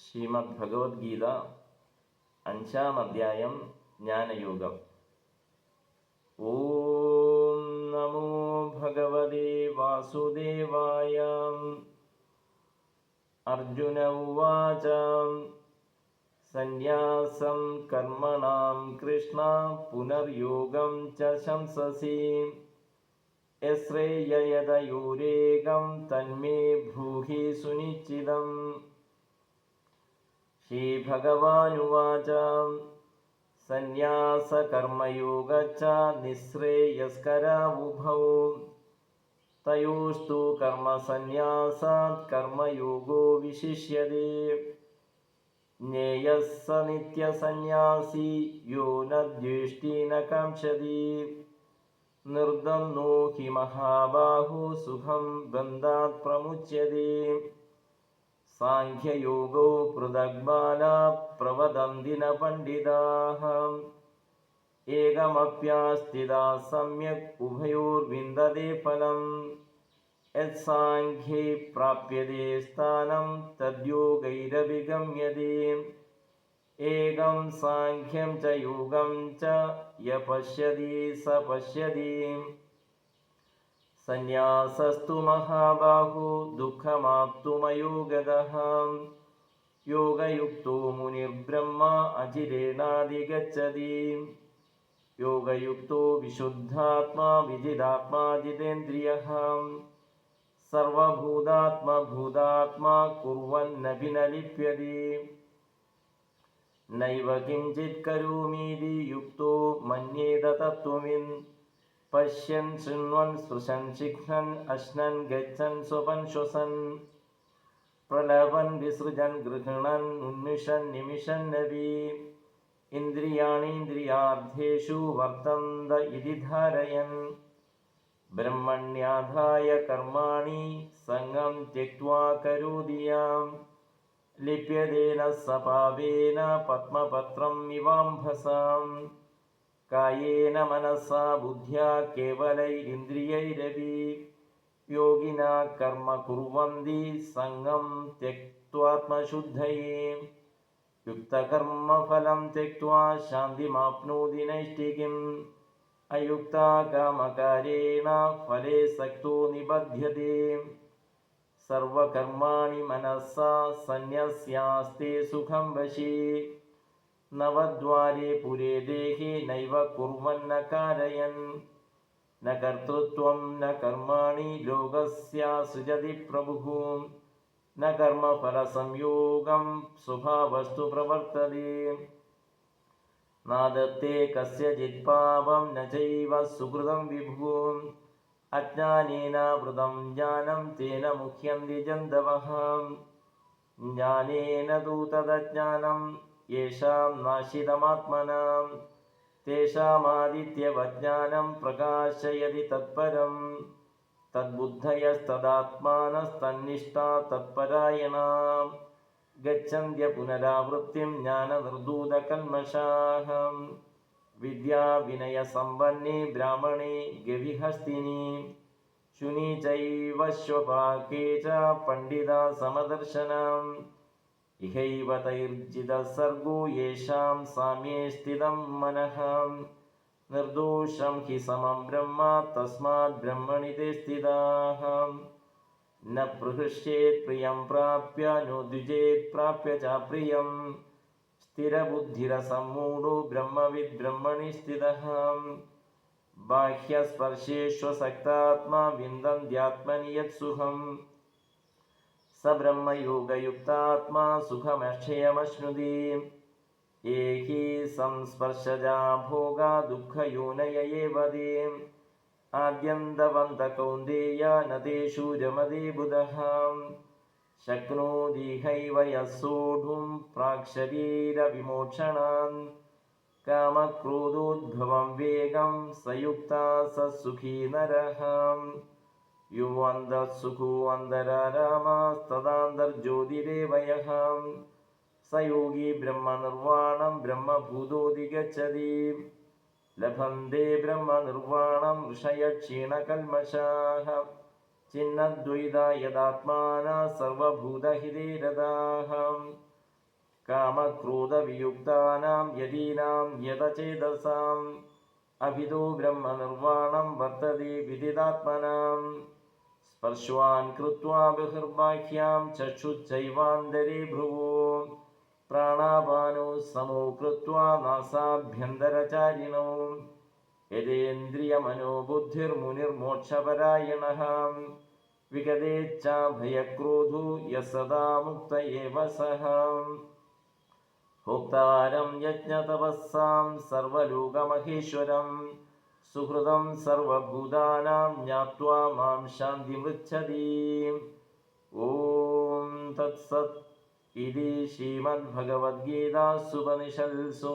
ശ്രീമദ് ഭഗവത്ഗീത 5-ാം അധ്യായം ജ്ഞാനയോഗം. ഓം നമോ ഭഗവതേ വാസുദേവായ. അർജുന ഉവാച സന്യാസം കർമ്മണാം കൃഷ്ണ പുനർയോഗം ച ശംസസി യശ്രേയയതയോരേകം തന്മേ ബ്രൂഹി സുനിശ്ചിതം. ശ്രീഭഗവാനുവാച സന്യാസകർമ്മയോഗശ്ച നിശ്രേയസ്കരാവുഭൗ തയോസ്തു കർമ്മസന്യാസാത് കർമ്മയോഗോ വിശിഷ്യതേ. ജ്ഞേയഃ സ നിത്യസന്യാസി യോ ന ദ്വേഷ്ടി ന കാംക്ഷതി നിർദ്ദമ്നോ ഹി മഹാബാഹോ സുഖം ബന്ധാത് പ്രമുച്യതേ. സാംഖ്യയോഗോ പൃഥഗ്ബാലാ പ്രവദന്തി ന പണ്ഡിതാഃ ഏകമപ്യാസ്ഥിതാ സമ്യക് ഉഭയോർവിന്ദതേ ഫലം. യത്സാംഖ്യേ പ്രാപ്യതേ സ്ഥാനം തദ്യോഗൈരഭിഗമ്യതേ. ഏകം സാംഖ്യം ച യോഗം ച യ പശ്യതി സ പശ്യതി. സന്യാസസ്തു മഹാബാഹോ ദുഃഖമാപ്തുമയോ ഗതഃ യോഗയുക്തോ മുനിർബ്രഹ്മ അചിരേണാധിഗച്ഛതി. യോഗയുക്തോ വിശുദ്ധാത്മാ വിജിതാത്മാ ജിതേന്ദ്രിയഃ സർവഭൂതാത്മഭൂതാത്മാ കുർവന്നപി ന ലിപ്യതി. നൈവ കിഞ്ചിത് കരോമീതി യുക്തോ മന്യേത തത്വവിൻ. പശ്യൻ ശൃണ്വൻ സ്പൃശൻ ശിഖ്നൻ അശ്നൻ ഗച്ഛൻ സ്വപൻ ശ്വസൻ പ്രലപൻ വിസൃജൻ ഗൃഹണൻ ഉന്മിഷൻ നിമിഷൻ നവി. ഇന്ദ്രിയാണീന്ദ്രിയാർത്ഥേഷു വർത്തന്ത ഇതി ധാരയൻ. ബ്രഹ്മണ്യാധായ കർമാണി സംഗം ത്യക്ത്വാ കരോതി യാം. ലിപ്യതേന സ പാപേന പദ്മപത്രം ഇവാംഭസാം. കായേന മനസാ ബുദ്ധ്യാ കേവലൈരിന്ദ്രിയൈരപി യോഗിനാ കർമ്മ കുർവന്തി സംഗം ത്യക്ത്വാത്മശുദ്ധയേ. യുക്തകർമ്മഫലം ത്യക്ത്വാ ശാന്തിമാപ്നോതി നൈഷ്ഠികീം. അയുക്താ കാമകാരേണ ഫലേ സക്തോ നിബധ്യതേ. സർവകർമാണി മനസാ സന്യസ്യാസ്തേ സുഖം വശീ. നവദ്വാരേ പുരേ ദേഹേ നൈവ കുർവന്ന കാരയൻ. ന കർത്തൃത്വം ന കർമാണി ലോകസ്യാസൃജതി പ്രഭുഃ. ന കർമ്മഫലസംയോഗം സ്വഭാവസ്തു പ്രവർത്തതേ. നാദത്തേ കസ്യചിത് പാപം ന ചൈവ സുകൃതം വിഭുഃ. അജ്ഞാനേനാവൃതം ജ്ഞാനം തേന മുഹ്യന്തി ജന്തവഃ. ജ്ഞാനേന തൂ തദജ്ഞാനം യേഷാം നാശിതമാത്മനാം. തേഷാമാദിത്യവജ്ഞാനം പ്രകാശയതി തത്പരം. തദ്ബുദ്ധയസ്തദാത്മാനസ്തന്നിഷ്ഠാ തത്പരായണാഃ. ഗച്ഛന്ത്യ പുനരാവൃത്തിം ജ്ഞാനനിർധൂതകൽമഷാഃ. വിദ്യാവിനയസമ്പന്നേ ബ്രാഹ്മണേ ഗവിഹസ്തിനി ശുനി ചൈവ ശ്വപാകേ ച പണ്ഡിതാ സമദർശനാം. ഇഹൈവ തൈർജിതഃ സർഗോ യേഷാം സാമ്യേ സ്ഥിതം മനഃ. നിർദോഷം ഹി സമം ബ്രഹ്മ തസ്മാത് ബ്രഹ്മണി തേ സ്ഥിതാഃ. ന പ്രഹൃഷ്യേത് പ്രിയം പ്രാപ്യ നോദ്വിജേത് പ്രാപ്യ ച പ്രിയം. സ്ഥിരബുദ്ധിരസമ്മൂഢോ ബ്രഹ്മവിദ് ബ്രഹ്മണി സ്ഥിതഃ. ബാഹ്യസ്പർശേഷ്വസക്താത്മാ വിന്ദന്ത്യാത്മനി യത് സുഖം. സ ബ്രഹ്മയോഗയുക്താത്മാ സുഖമക്ഷയമശ്നുതി. ഏഹി സംസ്പർശജാ ഭോഗാ ദുഃഖയോനയ ഏവ തേ. ആദ്യന്തവന്ത കൗന്ദേയ ന തേഷു രമതേ ബുധഃ. ശക്നോതിഹൈവ യഃ സോഢും പ്രാക്ശരീരവിമോക്ഷണാത്. കാമക്രോധോദ്ഭവം വേഗം സ യുക്തഃ സ സുഖീ നരഃ. യോ അന്തഃ സുഖോ അന്തരാരാമസ്തദാന്തർജ്യോതിരേവ യഃ. സ യോഗി ബ്രഹ്മനിർവാണം ബ്രഹ്മഭൂതോऽധിഗച്ഛതി. ലഭന്തെ ബ്രഹ്മനിർവാണം ഋഷയഃ ക്ഷീണകൽമഷാഃ. ചിന്നദ്വൈതാ യദാത്മാനഃ സർവഭൂതഹിതേ രതാഃ. കാമക്രോധവിയുക്താനാം യതീനാം യതചേതസാം അഭിതോ ബ്രഹ്മനിർവാണം വർത്തതി വിദിതാത്മനാം സ്പർശ്വാൻ കൃത്വാ ബഹിർബാഹ്യാം ചക്ഷുശ്ചൈവാന്തരേ ഭ്രുവോ പ്രാണാപാനോ സമോ കൃത്വാ നാസാഭ്യന്തരചാരിണോ യതേന്ദ്രിയമനോബുദ്ധിർമുനിർമോക്ഷപരായണഃ വിഗതേച്ഛാഭയക്രോധോ യഃ സദാ മുക്ത ഏവ സഃ ഭോക്താരം യജ്ഞതപസ്സാം സർവലോകമഹേശ്വരം സുഹൃദം സർവഭൂതാനാം ജ്ഞാത്വാ മാം ശാന്തിമൃച്ഛതി. ഓം തത്സത്. ഇതി ശ്രീമദ്ഭഗവദ്ഗീതാസുപനിഷത്സു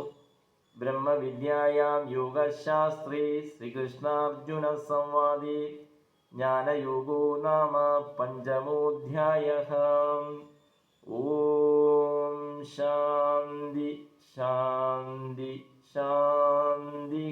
ബ്രഹ്മവിദ്യായാം യോഗശാസ്ത്രേ ശ്രീകൃഷ്ണാർജുനസംവാദേ ജ്ഞാനയോഗോ നാമ പഞ്ചമോऽധ്യായഃ. ഓം ശാന്തി ശാന്തി ശാന്തി.